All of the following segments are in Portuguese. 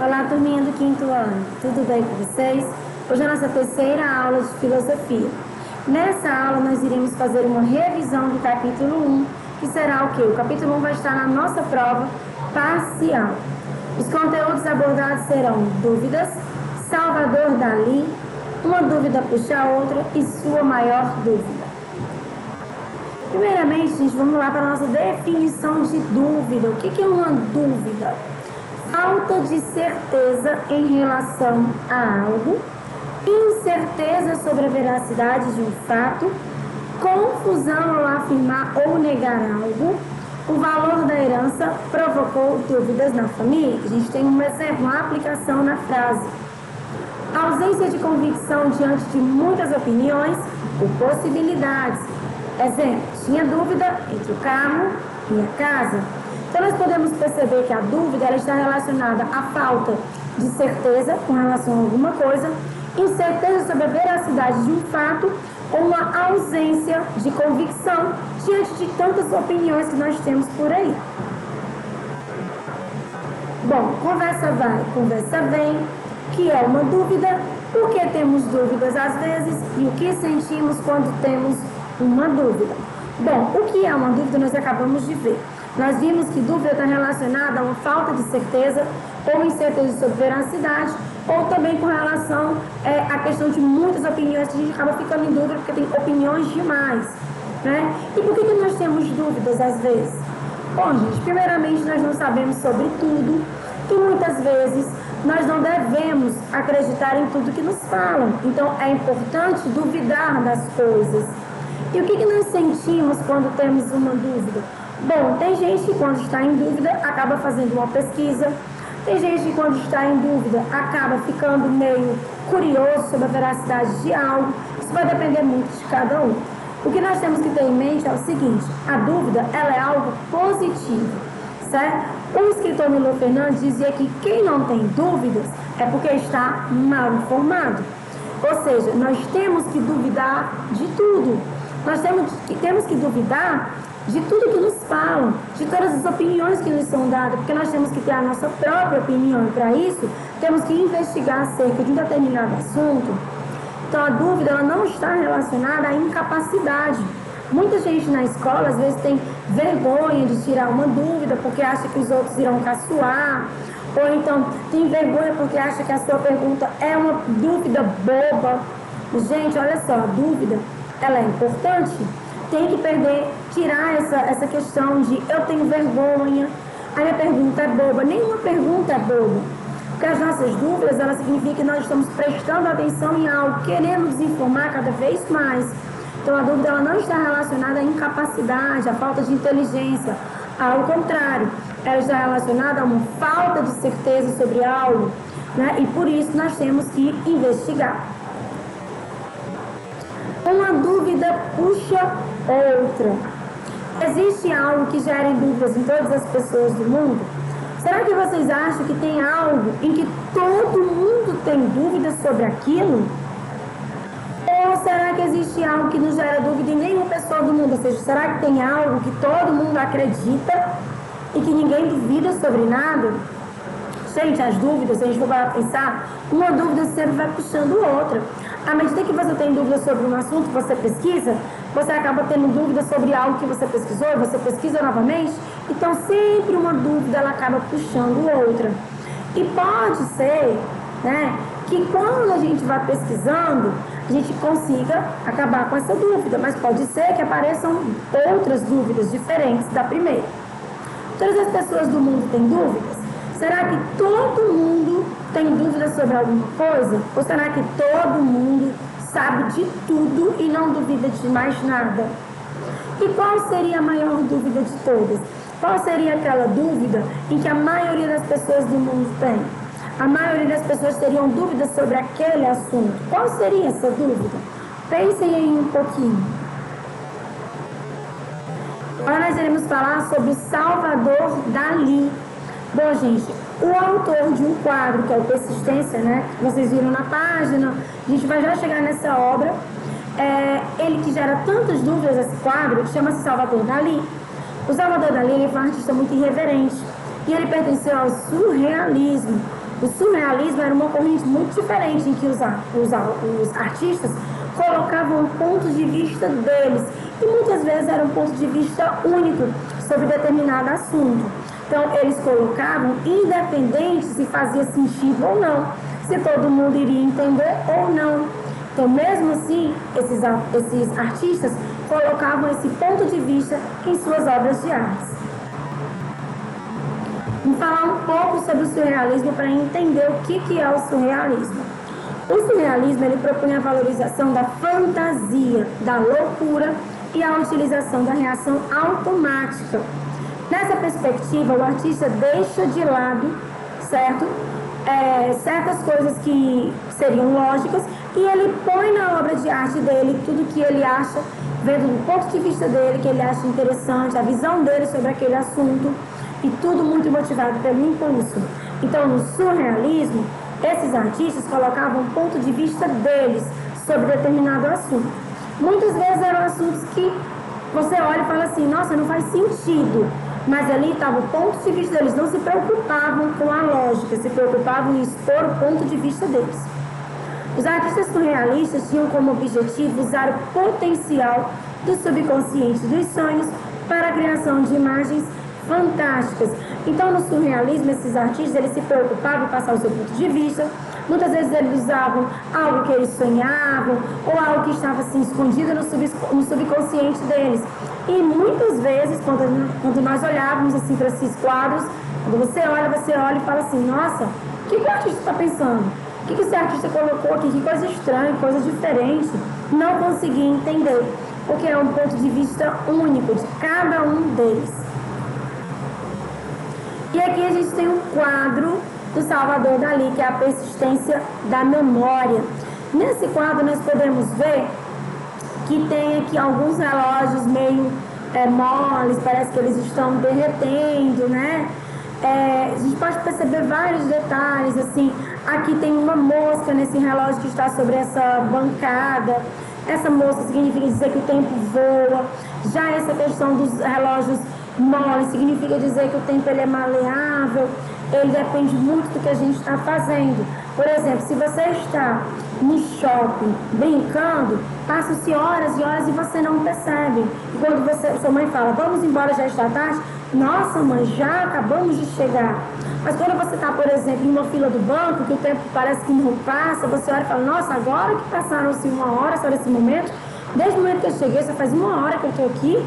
Olá, turminha do 5º ano, tudo bem com vocês? Hoje é a nossa terceira aula de filosofia. Nessa aula nós iremos fazer uma revisão do capítulo 1, que será o quê? O capítulo 1 vai estar na nossa prova parcial. Os conteúdos abordados serão dúvidas, Salvador Dalí, uma dúvida puxa a outra e sua maior dúvida. Primeiramente, gente, vamos lá para a nossa definição de dúvida. O que é uma dúvida? Falta de certeza em relação a algo, incerteza sobre a veracidade de um fato, confusão ao afirmar ou negar algo, o valor da herança provocou dúvidas na família. A gente tem um exemplo, uma aplicação na frase. Ausência de convicção diante de muitas opiniões ou possibilidades. Exemplo, tinha dúvida entre o carro e a casa. Então, nós podemos perceber que a dúvida ela está relacionada à falta de certeza com relação a alguma coisa, incerteza sobre a veracidade de um fato ou uma ausência de convicção diante de tantas opiniões que nós temos por aí. Bom, conversa vai, conversa vem, que é uma dúvida, por que temos dúvidas às vezes e o que sentimos quando temos uma dúvida. Bom, o que é uma dúvida nós acabamos de ver. Nós vimos que dúvida está relacionada a uma falta de certeza ou incerteza sobre veracidade, ou também com relação à questão de muitas opiniões que a gente acaba ficando em dúvida porque tem opiniões demais, né? E por que nós temos dúvidas às vezes? Bom, gente, primeiramente nós não sabemos sobre tudo e muitas vezes nós não devemos acreditar em tudo que nos falam. Então é importante duvidar das coisas. E o que nós sentimos quando temos uma dúvida? Bom, tem gente que quando está em dúvida acaba fazendo uma pesquisa, tem gente que quando está em dúvida acaba ficando meio curioso sobre a veracidade de algo. Isso vai depender muito de cada um. O que nós temos que ter em mente é o seguinte, a dúvida ela é algo positivo, certo? O escritor Milor Fernandes dizia que quem não tem dúvidas é porque está mal informado. Ou seja, nós temos que duvidar de tudo. Nós temos que duvidar de tudo que nos falam, de todas as opiniões que nos são dadas, porque nós temos que ter a nossa própria opinião e para isso temos que investigar acerca de um determinado assunto. Então a dúvida ela não está relacionada à incapacidade. Muita gente na escola às vezes tem vergonha de tirar uma dúvida porque acha que os outros irão caçoar, ou então tem vergonha porque acha que a sua pergunta é uma dúvida boba. Gente, olha só, a dúvida ela é importante. Tem que tirar essa questão de eu tenho vergonha, a minha pergunta é boba. Nenhuma pergunta é boba. Porque as nossas dúvidas, elas significam que nós estamos prestando atenção em algo, querendo nos informar cada vez mais. Então a dúvida ela não está relacionada à incapacidade, à falta de inteligência. Ao contrário, ela está relacionada a uma falta de certeza sobre algo, né? E por isso nós temos que investigar. Uma dúvida puxa outra. Existe algo que gere dúvidas em todas as pessoas do mundo? Será que vocês acham que tem algo em que todo mundo tem dúvidas sobre aquilo? Ou será que existe algo que não gera dúvida em nenhuma pessoa do mundo? Ou seja, será que tem algo que todo mundo acredita e que ninguém duvida sobre nada? Gente, as dúvidas, se a gente for para pensar, uma dúvida sempre vai puxando outra. À medida que você tem dúvida sobre um assunto que você pesquisa, você acaba tendo dúvida sobre algo que você pesquisou, você pesquisa novamente, então sempre uma dúvida ela acaba puxando outra. E pode ser, né, que quando a gente vai pesquisando, a gente consiga acabar com essa dúvida, mas pode ser que apareçam outras dúvidas diferentes da primeira. Todas as pessoas do mundo têm dúvidas? Será que todo mundo tem dúvidas sobre alguma coisa? Ou será que todo mundo sabe de tudo e não duvida de mais nada? E qual seria a maior dúvida de todas? Qual seria aquela dúvida em que a maioria das pessoas do mundo tem? A maioria das pessoas teriam dúvidas sobre aquele assunto. Qual seria essa dúvida? Pensem aí um pouquinho. Agora nós iremos falar sobre Salvador Dalí. Bom, gente, o autor de um quadro, que é o Persistência, né, que vocês viram na página, a gente vai já chegar nessa obra, ele que gera tantas dúvidas, esse quadro, chama-se Salvador Dalí. O Salvador Dalí ele foi um artista muito irreverente, e ele pertenceu ao surrealismo. O surrealismo era uma corrente muito diferente em que os artistas colocavam pontos de vista deles e muitas vezes era um ponto de vista único sobre determinado assunto. Então, eles colocavam independente se fazia sentido ou não, se todo mundo iria entender ou não. Então, mesmo assim, esses artistas colocavam esse ponto de vista em suas obras de arte. Vamos falar um pouco sobre o surrealismo para entender o que é o surrealismo. O surrealismo ele propõe a valorização da fantasia, da loucura e a utilização da reação automática. Nessa perspectiva, o artista deixa de lado, certo? Certas coisas que seriam lógicas e ele põe na obra de arte dele tudo que ele acha, vendo do ponto de vista dele, que ele acha interessante, a visão dele sobre aquele assunto e tudo muito motivado pelo impulso. Então, no surrealismo, esses artistas colocavam o ponto de vista deles sobre determinado assunto. Muitas vezes eram assuntos que você olha e fala assim, nossa, não faz sentido. Mas ali estava o ponto de vista deles, não se preocupavam com a lógica, se preocupavam em expor o ponto de vista deles. Os artistas surrealistas tinham como objetivo usar o potencial do subconsciente dos sonhos para a criação de imagens fantásticas. Então, no surrealismo, esses artistas eles se preocupavam em passar o seu ponto de vista. Muitas vezes eles usavam algo que eles sonhavam ou algo que estava assim escondido no subconsciente deles. E muitas vezes, quando nós olhávamos assim para esses quadros, quando você olha e fala assim, nossa, o que o artista está pensando? O que esse artista colocou aqui? Que coisa estranha, coisa diferente. Não consegui entender, porque é um ponto de vista único de cada um deles. E aqui a gente tem um quadro do Salvador Dalí, que é a persistência da memória. Nesse quadro nós podemos ver que tem aqui alguns relógios meio moles, parece que eles estão derretendo, né? A gente pode perceber vários detalhes, assim, aqui tem uma mosca nesse relógio que está sobre essa bancada. Essa mosca significa dizer que o tempo voa. Já essa questão dos relógios moles significa dizer que o tempo ele é maleável, ele depende muito do que a gente está fazendo. Por exemplo, se você está no shopping brincando, passam-se horas e horas e você não percebe. E quando sua mãe fala, vamos embora, já está tarde, nossa mãe, já acabamos de chegar. Mas quando você está, por exemplo, em uma fila do banco, que o tempo parece que não passa, você olha e fala, nossa, agora que passaram-se uma hora, só nesse momento, desde o momento que eu cheguei, já faz uma hora que eu estou aqui.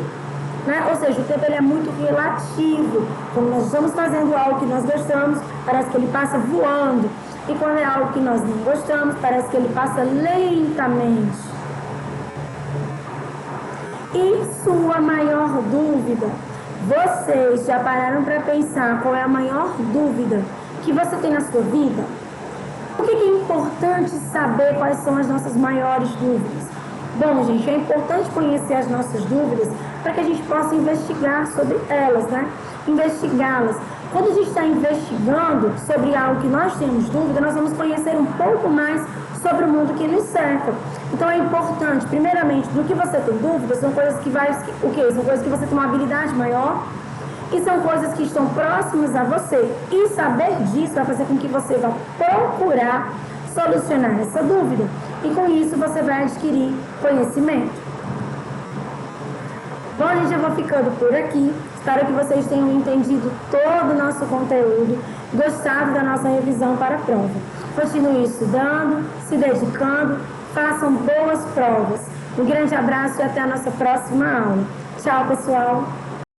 Né? Ou seja, o tempo ele é muito relativo. Quando nós estamos fazendo algo que nós gostamos, parece que ele passa voando. E quando é algo que nós não gostamos, parece que ele passa lentamente. E sua maior dúvida? Vocês já pararam para pensar qual é a maior dúvida que você tem na sua vida? Por que é importante saber quais são as nossas maiores dúvidas? Bom, gente, é importante conhecer as nossas dúvidas para que a gente possa investigar sobre elas, né? Investigá-las. Quando a gente está investigando sobre algo que nós temos dúvida, nós vamos conhecer um pouco mais sobre o mundo que nos cerca. Então é importante, primeiramente, do que você tem dúvida, são coisas que são coisas que você tem uma habilidade maior e são coisas que estão próximas a você. E saber disso vai fazer com que você vá procurar solucionar essa dúvida. E com isso você vai adquirir conhecimento. Bom, gente, eu vou ficando por aqui. Espero que vocês tenham entendido todo o nosso conteúdo, gostado da nossa revisão para a prova. Continue estudando, se dedicando, façam boas provas. Um grande abraço e até a nossa próxima aula. Tchau, pessoal!